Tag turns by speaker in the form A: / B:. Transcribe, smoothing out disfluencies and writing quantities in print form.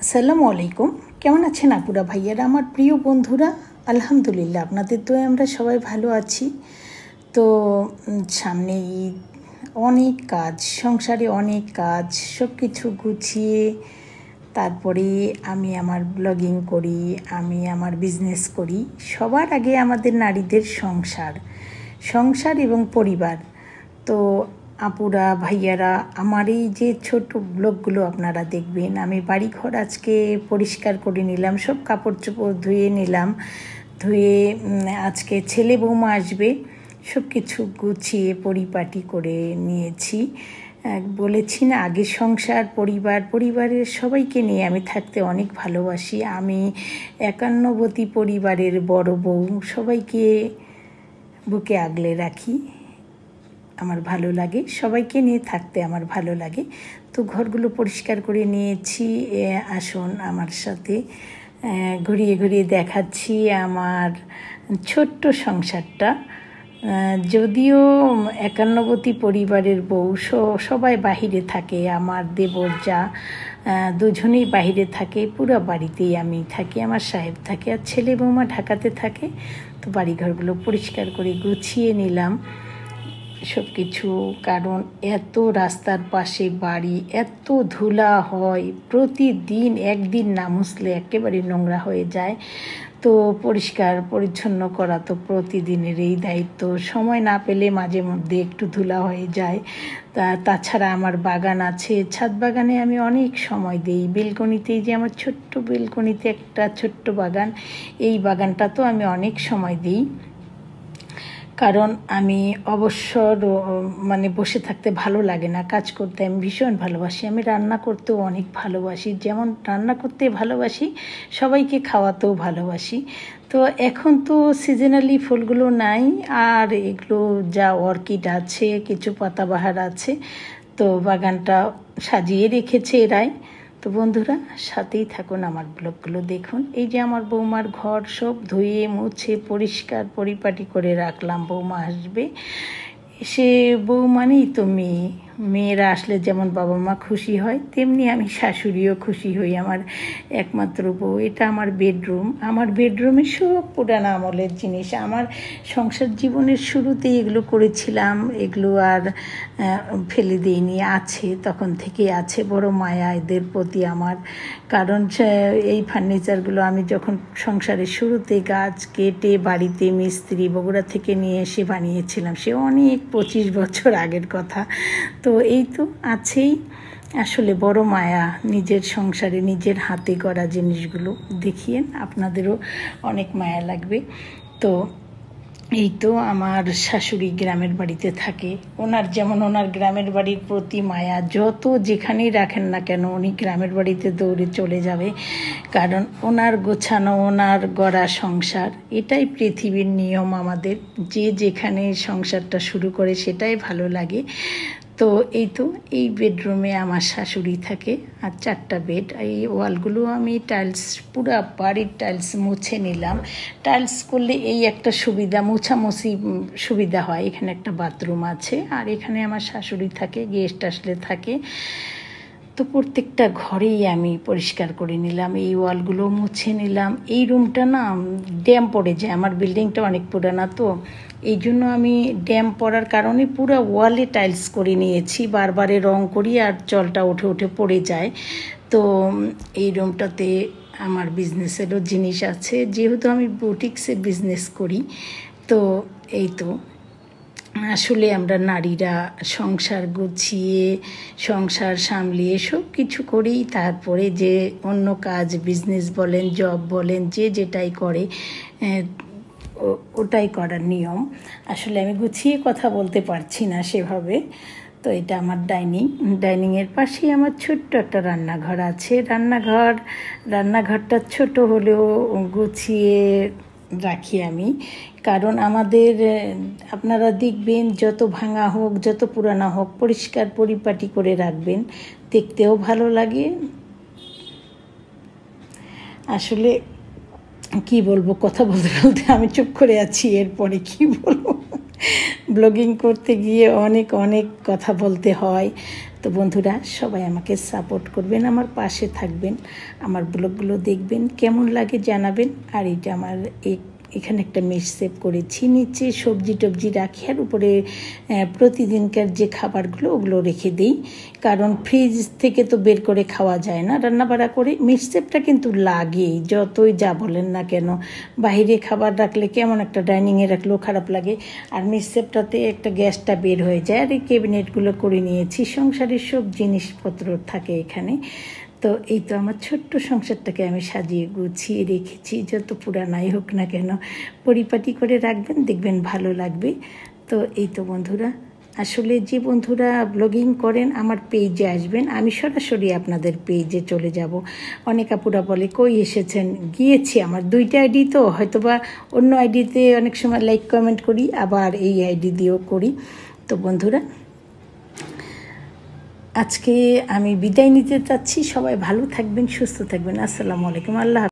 A: আসসালামু আলাইকুম। কেমন আছেন আপুরা ভাইয়ারা, আমার প্রিয় বন্ধুরা? আলহামদুলিল্লাহ, আপনাদের দোয়ায় আমরা সবাই ভালো আছি। তো সামনে ঈদ, অনেক কাজ, সংসারে অনেক কাজ, সব কিছু গুছিয়ে তারপরে আমি আমার ব্লগিং করি, আমি আমার বিজনেস করি। সবার আগে আমাদের নারীদের সংসার এবং পরিবার। তো আপুরা ভাইয়ারা, আমার এই যে ছোট ব্লগগুলো আপনারা দেখবেন। আমি বাড়িঘর আজকে পরিষ্কার করে নিলাম, সব কাপড় চোপড় ধুয়ে নিলাম, ধুয়ে আজকে ছেলে বৌমা আসবে, সব কিছু গুছিয়ে পরিপাটি করে নিয়েছি। বলেছি না, আগে সংসার, পরিবারের সবাইকে নিয়ে আমি থাকতে অনেক ভালোবাসি। আমি একান্নবতী পরিবারের বড় বউ, সবাইকে বুকে আগলে রাখি, আমার ভালো লাগে, সবাইকে নিয়ে থাকতে আমার ভালো লাগে। তো ঘরগুলো পরিষ্কার করে নিয়েছি। আসুন আমার সাথে ঘুরিয়ে ঘুরিয়ে দেখাচ্ছি আমার ছোট্ট সংসারটা। যদিও একান্নবতী পরিবারের বউ, সবাই বাহিরে থাকে, আমার দেবর যা দুজনেই বাহিরে থাকে, পুরো বাড়িতেই আমি থাকি, আমার সাহেব থাকে, আর ছেলে বৌমা ঢাকাতে থাকে। তো বাড়িঘরগুলো পরিষ্কার করে গুছিয়ে নিলাম সব কিছু, কারণ এত রাস্তার পাশে বাড়ি, এত ধুলা হয় প্রতিদিন, একদিন না মুছলে একেবারে নোংরা হয়ে যায়। তো পরিষ্কার পরিচ্ছন্ন করা তো প্রতিদিনের এই দায়িত্ব। সময় না পেলে মাঝে মধ্যে একটু ধুলা হয়ে যায়। তাছাড়া আমার বাগান আছে, ছাদ বাগানে আমি অনেক সময় দিই। বেলকনিতেই যে আমার ছোট্ট বেলকনিতে একটা ছোট্ট বাগান, এই বাগানটা তো আমি অনেক সময় দিই, কারণ আমি অবসর বসে থাকতে ভালো লাগে না, কাজ করতে আমি ভীষণ ভালোবাসি। আমি রান্না করতেও অনেক ভালোবাসি, যেমন রান্না করতে ভালোবাসি, সবাইকে খাওয়াতেও ভালোবাসি। তো এখন তো সিজনালি ফুলগুলো নাই, আর এগুলো যা অর্কিড আছে, কিছু পাতাবাহার আছে, তো বাগানটা সাজিয়ে রেখেছে এরাই। তো বন্ধুরা, সাথেই থাকুন, আমার ব্লগগুলো দেখুন। এই যে আমার বৌমার ঘর সব ধুয়ে মুছে পরিষ্কার পরিপাটি করে রাখলাম। বৌমা আসবে, সে বউ মানেই তো মেয়েরা আসলে যেমন বাবা মা খুশি হয়, তেমনি আমি শাশুড়িও খুশি হই। আমার একমাত্র বউ। এটা আমার বেডরুম। আমার বেডরুমে সব পুরানো আমলের জিনিস, আমার সংসার জীবনের শুরুতেই এগুলো করেছিলাম, এগুলো আর ফেলে দিইনি, আছে, তখন থেকেই আছে। বড় মায়া এদের প্রতি আমার, কারণ এই ফার্নিচারগুলো আমি যখন সংসারের শুরুতে গাছ কেটে বাড়িতে মিস্ত্রি বগুড়া থেকে নিয়ে এসে বানিয়েছিলাম, সে অনেক 25 বছর আগের কথা। তো এই তো আছেই, আসলে বড় মায়া নিজের সংসারে নিজের হাতে করা জিনিসগুলো। দেখিয়েন, আপনাদেরও অনেক মায়া লাগবে। তো এই তো আমার শাশুড়ি গ্রামের বাড়িতে থাকে, ওনার গ্রামের বাড়ির প্রতি মায়া, যত যেখানেই রাখেন না কেন উনি গ্রামের বাড়িতে দৌড়ে চলে যাবে, কারণ ওনার গোছানো, ওনার গড়া সংসার, এটাই পৃথিবীর নিয়ম আমাদের। যে যেখানে সংসারটা শুরু করে সেটাই ভালো লাগে। তো এই বেডরুমে আমার শাশুড়ি থাকে, আর 4টা বেড। এই ওয়ালগুলো আমি টাইলস, পুরো বাড়ির টাইলস মুছে নিলাম। টাইলস করলে এই একটা সুবিধা, মোছামুছি সুবিধা হয়। এখানে একটা বাথরুম আছে, আর এখানে আমার শাশুড়ি থাকে, গেস্ট আসলে থাকে। তো প্রত্যেকটা ঘরেই আমি পরিষ্কার করে নিলাম, এই ওয়ালগুলো মুছে নিলাম। এই রুমটা না ড্যাম পড়ে যায়, আমার বিল্ডিংটা অনেক পুরানা, তো এই জন্য আমি ড্যাম পড়ার কারণে পুরো ওয়ালে টাইলস করে নিয়েছি, বারবারে রং করি আর জলটা উঠে উঠে পড়ে যায়। তো এই রুমটাতে আমার বিজনেসেরও জিনিস আছে, যেহেতু আমি বুটিক্সে বিজনেস করি। তো এই তো আসলে আমরা নারীরা সংসার গুছিয়ে, সংসার সামলিয়ে সব কিছু করেই তারপরে যে অন্য কাজ, বিজনেস বলেন, জব বলেন, যে যেটাই করে ওটাই করার নিয়ম। আসলে আমি গুছিয়ে কথা বলতে পারছি না সেভাবে। তো এটা আমার ডাইনিংয়ের পাশেই আমার ছোট্ট একটা রান্নাঘর আছে। রান্নাঘরটা ছোট হলেও গুছিয়ে রাখি আমি, কারণ আমাদের, আপনারা দেখবেন, যত ভাঙা হোক, যত পুরানা হোক, পরিষ্কার পরিপাটি করে রাখবেন, দেখতেও ভালো লাগে। আসলে কি বলবো, কথা বলতে বলতে আমি চুপ করে আছি, এরপরে কি বলবো। ব্লগিং করতে গিয়ে অনেক কথা বলতে হয়। তো বন্ধুরা সবাই আমাকে সাপোর্ট করবেন, আমার পাশে থাকবেন, আমার ব্লগগুলো দেখবেন, কেমন লাগে জানাবেন। আর এটা আমার এখানে একটা মেশ সেভ করেছি, নিচে সবজি টবজি রাখি, আর উপরে প্রতিদিনকার যে খাবারগুলো ওগুলো রেখে দিই, কারণ ফ্রিজ থেকে তো বের করে খাওয়া যায় না। রান্নাবাড়া করে মেশ সেভটা কিন্তু লাগেই, যতই যা বলেন না কেন। বাইরে খাবার রাখলে কেমন একটা, ডাইনিংয়ে রাখলেও খারাপ লাগে, আর মেশ সেভটাতে একটা গ্যাসটা বের হয়ে যায়। আর এই ক্যাবিনেটগুলো করে নিয়েছি, সংসারের সব জিনিসপত্র থাকে এখানে। তো এই তো আমার ছোট্ট সংসারটাকে আমি সাজিয়ে গুছিয়ে রেখেছি, যত পুরানাই হোক না কেন পরিপাটি করে রাখবেন, দেখবেন ভালো লাগবে। তো এই তো বন্ধুরা, আসলে যে বন্ধুরা ব্লগিং করেন আমার পেজে আসবেন, আমি সরাসরি আপনাদের পেজে চলে যাব। অনেক আপুরা বলে কই এসেছেন, গিয়েছি, আমার 2টা আইডি, তো হয়তোবা অন্য আইডিতে অনেক সময় লাইক কমেন্ট করি, আবার এই আইডি দিয়েও করি। তো বন্ধুরা আজকে আমি বিদায় নিতে চাচ্ছি, সবাই ভালো থাকবেন, সুস্থ থাকবেন। আসসালামু আলাইকুম, আল্লাহ।